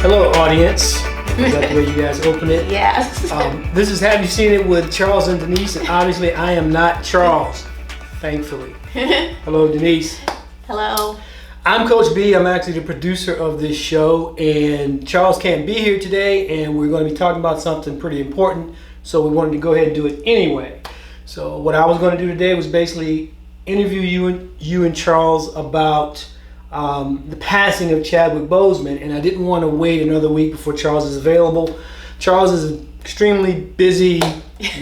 Hello, audience. Is that the way you guys open it? Yes. This is Have You Seen It with Charles and Denise, and obviously I am not Charles, thankfully. Hello, Denise. Hello. I'm Coach B. I'm actually the producer of this show, and Charles can't be here today, and we're going to be talking about something pretty important, so we wanted to go ahead and do it anyway. So what I was going to do today was basically interview you and Charles about the passing of Chadwick Boseman, and I didn't want to wait another week before Charles is available. Charles is an extremely busy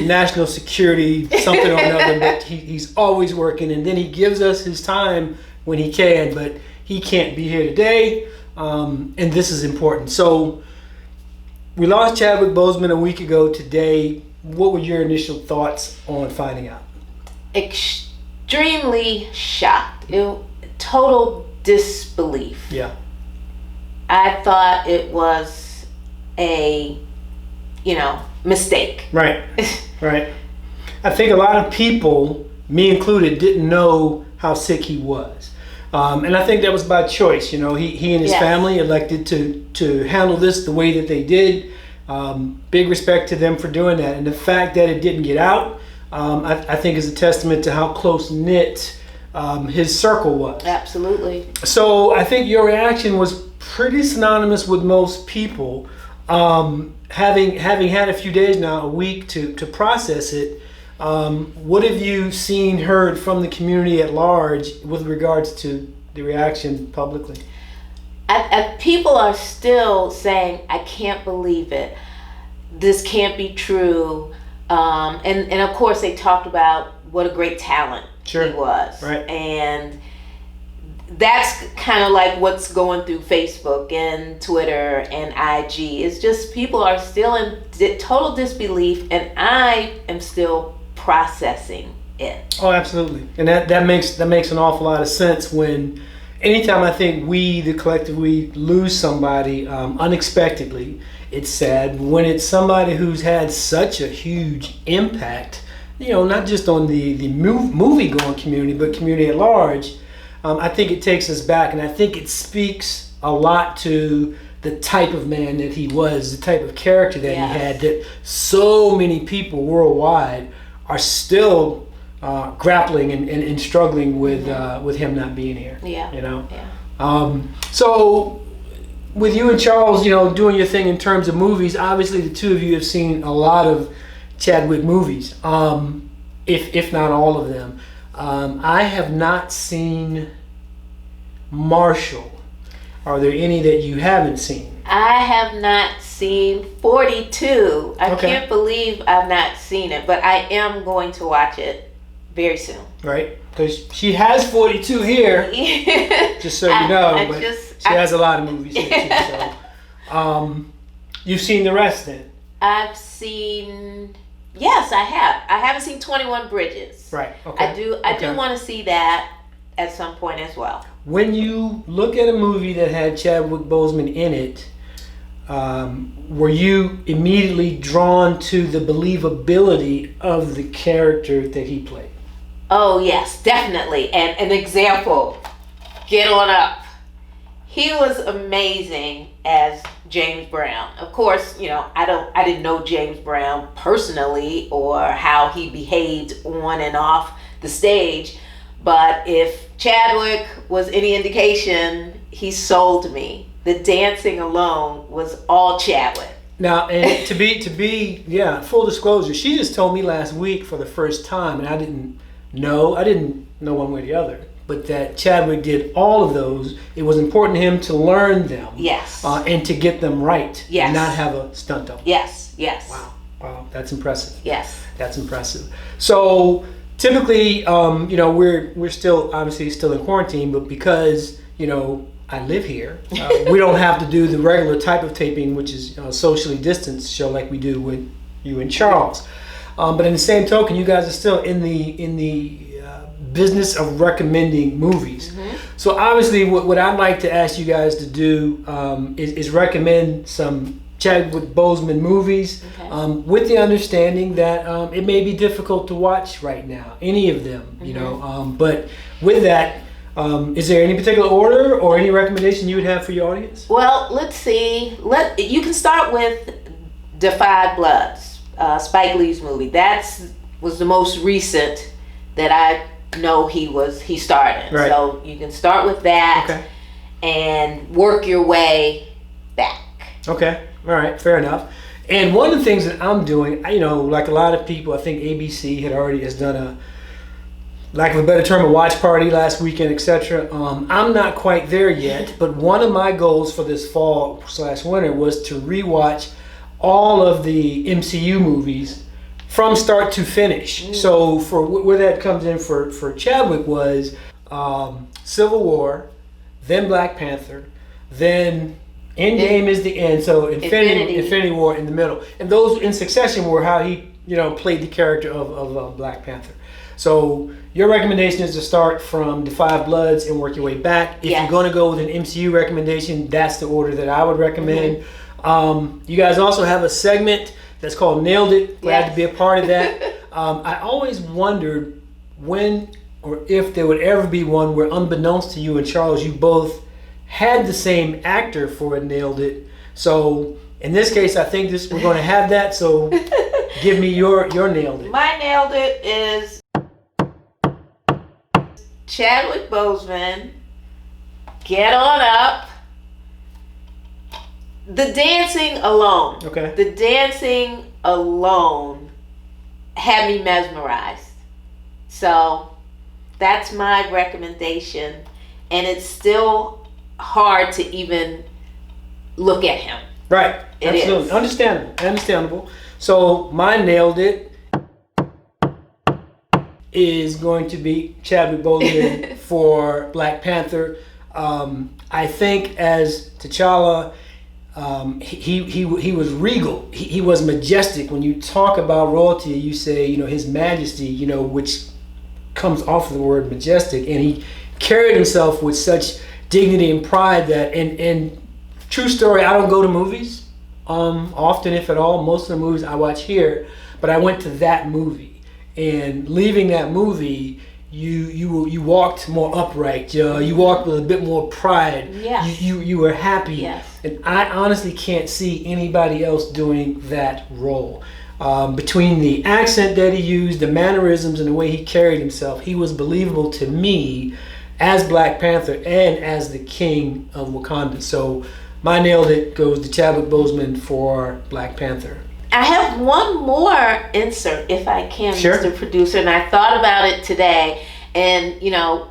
national security something or another, but he's always working, and then he gives us his time when he can, but he can't be here today, and this is important. So we lost Chadwick Boseman a week ago today. What were your initial thoughts on finding out? Extremely shocked. Total disbelief. Yeah. I thought it was a, mistake. Right. I think a lot of people, me included, didn't know how sick he was. And I think that was by choice. He and his family elected to handle this the way that they did. Big respect to them for doing that. And the fact that it didn't get out, I think is a testament to how close-knit his circle was. Absolutely. So I think your reaction was pretty synonymous with most people. Having had a few days now, a week to process it, what have you heard from the community at large with regards to the reaction publicly? People are still saying, I can't believe it. This can't be true. And of course they talked about what a great talent he was. Right. And that's kind of like what's going through Facebook and Twitter and IG. It's just people are still in total disbelief, and I am still processing it. Oh, absolutely. And that makes an awful lot of sense when anytime I think the collective, we lose somebody unexpectedly, it's sad. When it's somebody who's had such a huge impact, not just on the movie-going community, but community at large, I think it takes us back, and I think it speaks a lot to the type of man that he was, the type of character that he had, that so many people worldwide are still grappling and struggling with him not being here. So with you and Charles, doing your thing in terms of movies, obviously the two of you have seen a lot of Chadwick movies, if not all of them. I have not seen Marshall. Are there any that you haven't seen? I have not seen 42. I can't believe I've not seen it, but I am going to watch it very soon. Right? Because she has 42 here, just so you know, but she has a lot of movies here too. So, you've seen the rest then? I've seen... Yes, I have. I haven't seen 21 Bridges. Right. Okay. I do want to see that at some point as well. When you look at a movie that had Chadwick Boseman in it, were you immediately drawn to the believability of the character that he played? Oh yes, definitely. And an example, Get On Up. He was amazing as James Brown. Of course, I didn't know James Brown personally or how he behaved on and off the stage, but if Chadwick was any indication, he sold me. The dancing alone was all Chadwick. Now, and to be full disclosure, she just told me last week for the first time, and I didn't know one way or the other, but that Chadwick did all of those. It was important to him to learn them. Yes. And to get them right. Yes. And not have a stunt double. Yes. Wow. That's impressive. Yes. That's impressive. So typically, we're still in quarantine, but because, I live here, we don't have to do the regular type of taping, which is socially distanced show like we do with you and Charles. But in the same token, you guys are still in the business of recommending movies. Mm-hmm. So obviously what I'd like to ask you guys to do is recommend some Chadwick Boseman movies, with the understanding that it may be difficult to watch right now, any of them, but with that, Is there any particular order or any recommendation you would have for your audience? Well, let's see. You can start with Defy Bloods, Spike Lee's movie. Was the most recent that I know he starred in. Right. So you can start with that. Okay. And work your way back. Okay. All right. Fair enough. And one of the things that I'm doing, like a lot of people, I think ABC has done a, lack of a better term, a watch party last weekend, etc. I'm not quite there yet, but one of my goals for this fall/winter was to rewatch all of the MCU movies from start to finish. So for where that comes in for Chadwick was Civil War, then Black Panther, then Endgame is the end, so Infinity War in the middle. And those in succession were how he, played the character of Black Panther. So your recommendation is to start from Defy Bloods and work your way back. If you're going to go with an MCU recommendation, that's the order that I would recommend. You guys also have a segment that's called Nailed It. Glad to be a part of that. I always wondered when or if there would ever be one where, unbeknownst to you and Charles, you both had the same actor for a Nailed It. So in this case, I think we're going to have that. So give me your Nailed It. My Nailed It is Chadwick Boseman. Get on up. The dancing alone. Okay. The dancing alone had me mesmerized. So that's my recommendation. And it's still hard to even look at him. Right. It Absolutely. is. Understandable. So my Nailed It is going to be Chadwick Boseman for Black Panther. I think as T'Challa, he was regal. He was majestic. When you talk about royalty, you say, His Majesty, which comes off of the word majestic, and he carried himself with such dignity and pride that, and true story, I don't go to movies often, if at all. Most of the movies I watch here, but I went to that movie, and leaving that movie, you walked more upright. You walked with a bit more pride. Yes. You were happy. Yes. And I honestly can't see anybody else doing that role. Between the accent that he used, the mannerisms, and the way he carried himself, he was believable to me as Black Panther and as the King of Wakanda. So my Nailed It goes to Chadwick Boseman for Black Panther. I have one more insert, if I can, Sure. Mr. Producer, and I thought about it today. And,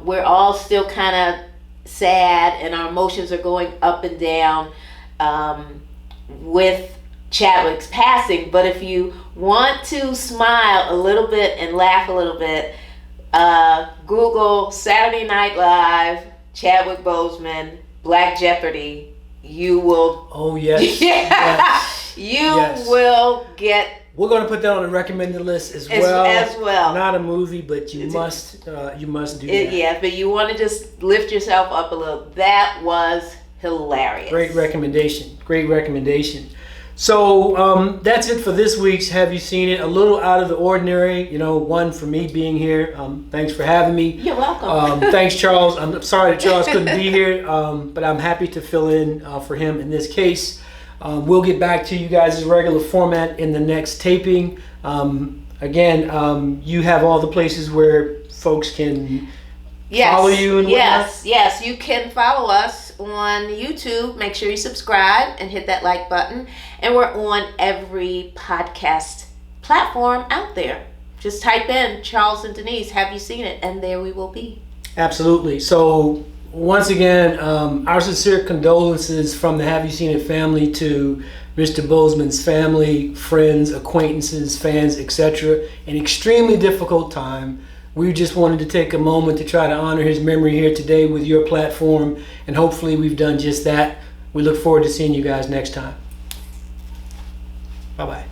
we're all still kind of sad, and our emotions are going up and down with Chadwick's passing. But if you want to smile a little bit and laugh a little bit, Google Saturday Night Live, Chadwick Boseman, Black Jeopardy. You will. Oh yes. Yes. Yes. Will get. We're going to put that on the recommended list as well. Not a movie, but you must do that. Yeah, but you want to just lift yourself up a little. That was hilarious. Great recommendation. So that's it for this week's Have You Seen It? A little out of the ordinary, one for me being here. Thanks for having me. You're welcome. Thanks, Charles. I'm sorry that Charles couldn't be here, but I'm happy to fill in for him in this case. We'll get back to you guys' regular format in the next taping. Again, you have all the places where folks can follow you and whatnot. Yes, you can follow us on YouTube. Make sure you subscribe and hit that like button. And we're on every podcast platform out there. Just type in Charles and Denise, Have You Seen It? And there we will be. Absolutely. So once again, our sincere condolences from the Have You Seen It family to Mr. Boseman's family, friends, acquaintances, fans, etc. An extremely difficult time. We just wanted to take a moment to try to honor his memory here today with your platform, and hopefully we've done just that. We look forward to seeing you guys next time. Bye-bye.